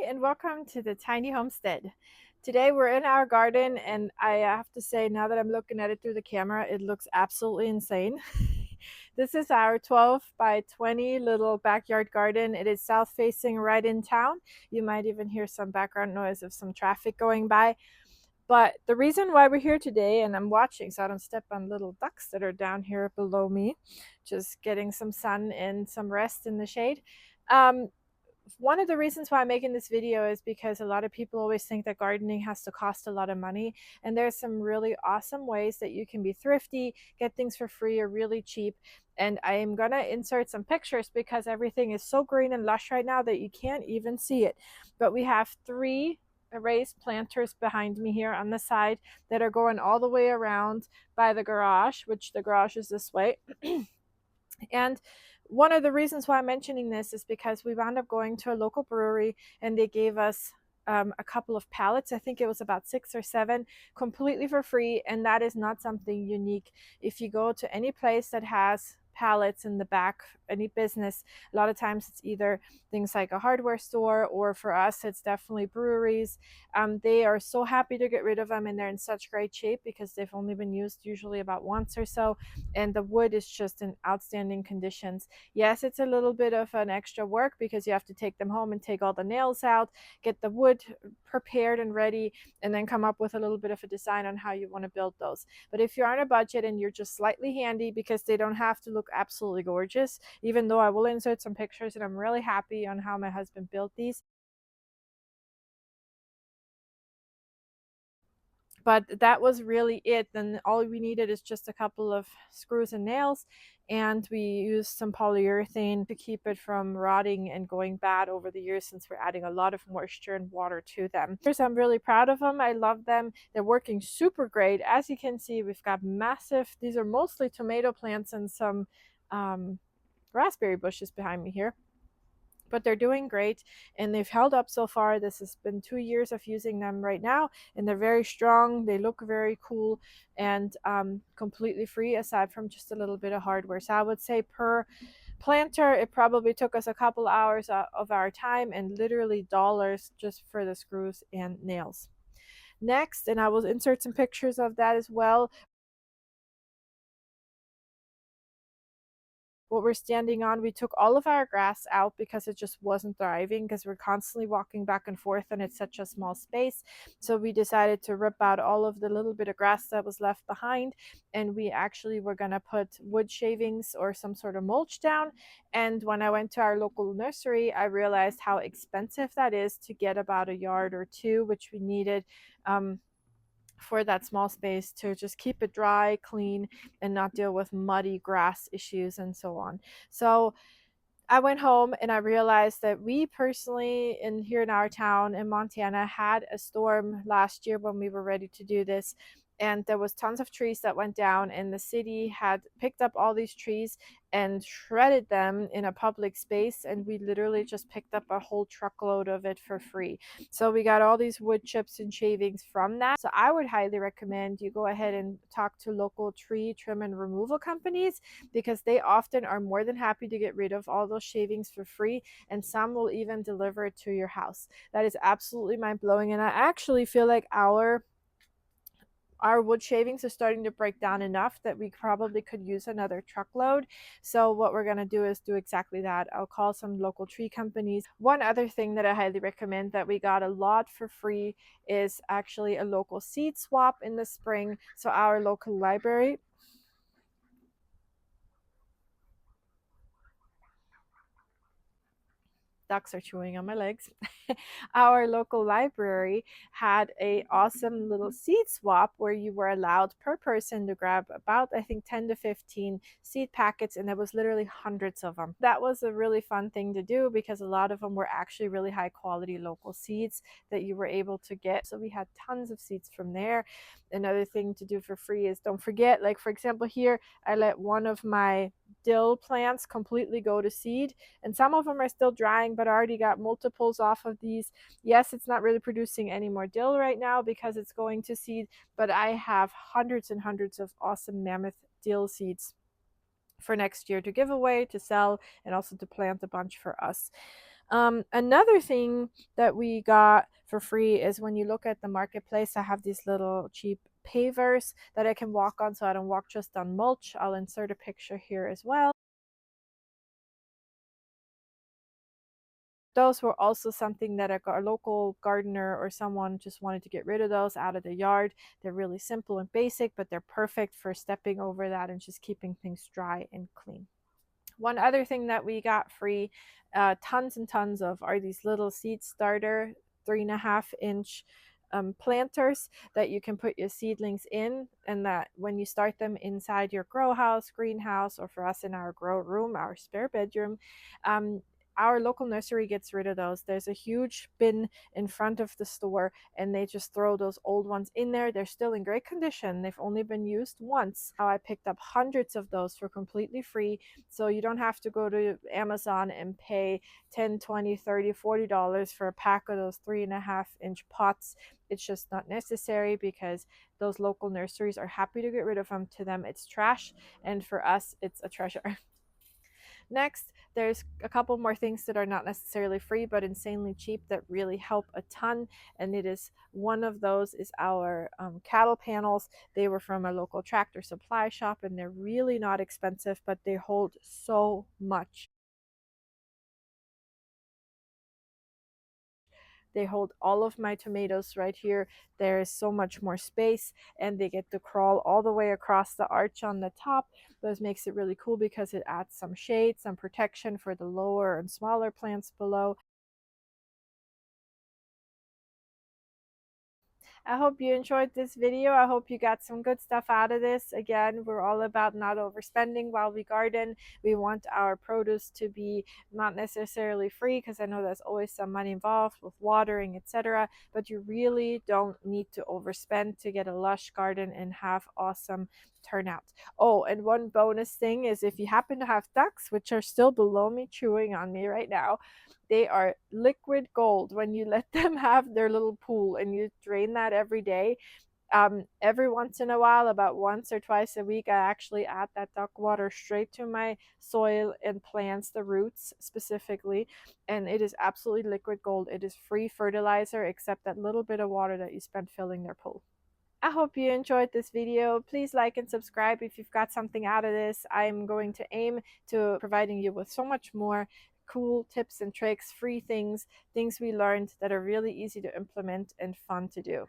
and welcome to the Tiny Homestead. Today we're in our garden, and I have to say, now that I'm looking at it through the camera, it looks absolutely insane. This is our 12 by 20 little backyard garden. It is south facing, right in town. You might even hear some background noise of some traffic going by. But the reason why we're here today, and I'm watching so I don't step on little ducks that are down here below me, just getting some sun and some rest in the shade. Um, One of the reasons why I'm making this video is because a lot of people always think that gardening has to cost a lot of money, and there's some really awesome ways that you can be thrifty, get things for free or really cheap. And I am gonna insert some pictures because everything is so green and lush right now that you can't even see it. But we have 3 raised planters behind me here on the side that are going all the way around by the garage, which the garage is this way. And one of the reasons why I'm mentioning this is because we wound up going to a local brewery and they gave us a couple of pallets. I think it was about 6 or 7, completely for free. And that is not something unique. If you go to any place that has pallets in the back, any business, a lot of times it's either things like a hardware store, or for us it's definitely breweries. They are so happy to get rid of them, and they're in such great shape because they've only been used usually about once or so, and the wood is just in outstanding conditions. Yes, it's a little bit of an extra work because you have to take them home and take all the nails out, get the wood prepared and ready, and then come up with a little bit of a design on how you want to build those. But if you're on a budget and you're just slightly handy, because they don't have to look absolutely gorgeous, even though I will insert some pictures, and I'm really happy on how my husband built these. But that was really it. Then all we needed is just a couple of screws and nails, and we used some polyurethane to keep it from rotting and going bad over the years, since we're adding a lot of moisture and water to them. I'm really proud of them. I love them. They're working super great. As you can see, we've got massive, these are mostly tomato plants and some raspberry bushes behind me here, but they're doing great and they've held up so far. This has been 2 years of using them right now, and they're very strong. They look very cool, and completely free aside from just a little bit of hardware. So I would say per planter, it probably took us a couple hours of our time, and literally dollars just for the screws and nails. Next, and I will insert some pictures of that as well, what we're standing on, we took all of our grass out because it just wasn't thriving, because we're constantly walking back and forth and it's such a small space. So we decided to rip out all of the little bit of grass that was left behind, and we actually were going to put wood shavings or some sort of mulch down. And when I went to our local nursery, I realized how expensive that is to get about a yard or two, which we needed for that small space, to just keep it dry, clean, and not deal with muddy grass issues and so on. So I went home and I realized that we personally, in here in our town in Montana, had a storm last year when we were ready to do this, and there was tons of trees that went down, and the city had picked up all these trees and shredded them in a public space, and we literally just picked up a whole truckload of it for free. So we got all these wood chips and shavings from that. So I would highly recommend you go ahead and talk to local tree trim and removal companies, because they often are more than happy to get rid of all those shavings for free, and some will even deliver it to your house. That is absolutely mind-blowing, and I actually feel like our wood shavings are starting to break down enough that we probably could use another truckload. So what we're going to do is do exactly that. I'll call some local tree companies. One other thing that I highly recommend that we got a lot for free is actually a local seed swap in the spring. So our local library, ducks are chewing on my legs. Our local library had a awesome little seed swap where you were allowed per person to grab about, I think, 10 to 15 seed packets, and there was literally hundreds of them. That was a really fun thing to do because a lot of them were actually really high quality local seeds that you were able to get. So we had tons of seeds from there. Another thing to do for free is, don't forget, like for example here, I let one of my dill plants completely go to seed, and some of them are still drying, but I already got multiples off of these. Yes, it's not really producing any more dill right now because it's going to seed, but I have hundreds and hundreds of awesome mammoth dill seeds for next year to give away, to sell, and also to plant a bunch for us. Another thing that we got for free is when you look at the marketplace, I have these little cheap pavers that I can walk on so I don't walk just on mulch. I'll insert a picture here as well. Those were also something that a local gardener or someone just wanted to get rid of those out of the yard. They're really simple and basic, but they're perfect for stepping over that and just keeping things dry and clean. One other thing that we got free, tons and tons of, are these little seed starter 3.5 inch planters that you can put your seedlings in, and that when you start them inside your grow house, greenhouse, or for us in our grow room, our spare bedroom, um, our local nursery gets rid of those. There's a huge bin in front of the store, and they just throw those old ones in there. They're still in great condition. They've only been used once. How I picked up hundreds of those for completely free, so you don't have to go to Amazon and pay 10, 20, 30, $40 for a pack of those 3.5 inch pots. It's just not necessary because those local nurseries are happy to get rid of them. To them, it's trash, and for us, it's a treasure. Next, there's a couple more things that are not necessarily free but insanely cheap that really help a ton, and it is one of those is our cattle panels. They were from a local tractor supply shop, and they're really not expensive, but they hold so much. They hold all of my tomatoes right here. There is so much more space, and they get to crawl all the way across the arch on the top. This makes it really cool because it adds some shade, some protection for the lower and smaller plants below. I hope you enjoyed this video. I hope you got some good stuff out of this. Again, we're all about not overspending while we garden. We want our produce to be not necessarily free, because I know there's always some money involved with watering, etc. But you really don't need to overspend to get a lush garden and have awesome turnouts. Oh, and one bonus thing is, if you happen to have ducks, which are still below me chewing on me right now, they are liquid gold when you let them have their little pool and you drain that every day. Every once in a while, about once or twice a week, I actually add that duck water straight to my soil and plants, the roots specifically, and it is absolutely liquid gold. It is free fertilizer except that little bit of water that you spend filling their pool. I hope you enjoyed this video. Please like and subscribe if you've got something out of this. I'm going to aim to providing you with so much more cool tips and tricks, free things we learned that are really easy to implement and fun to do.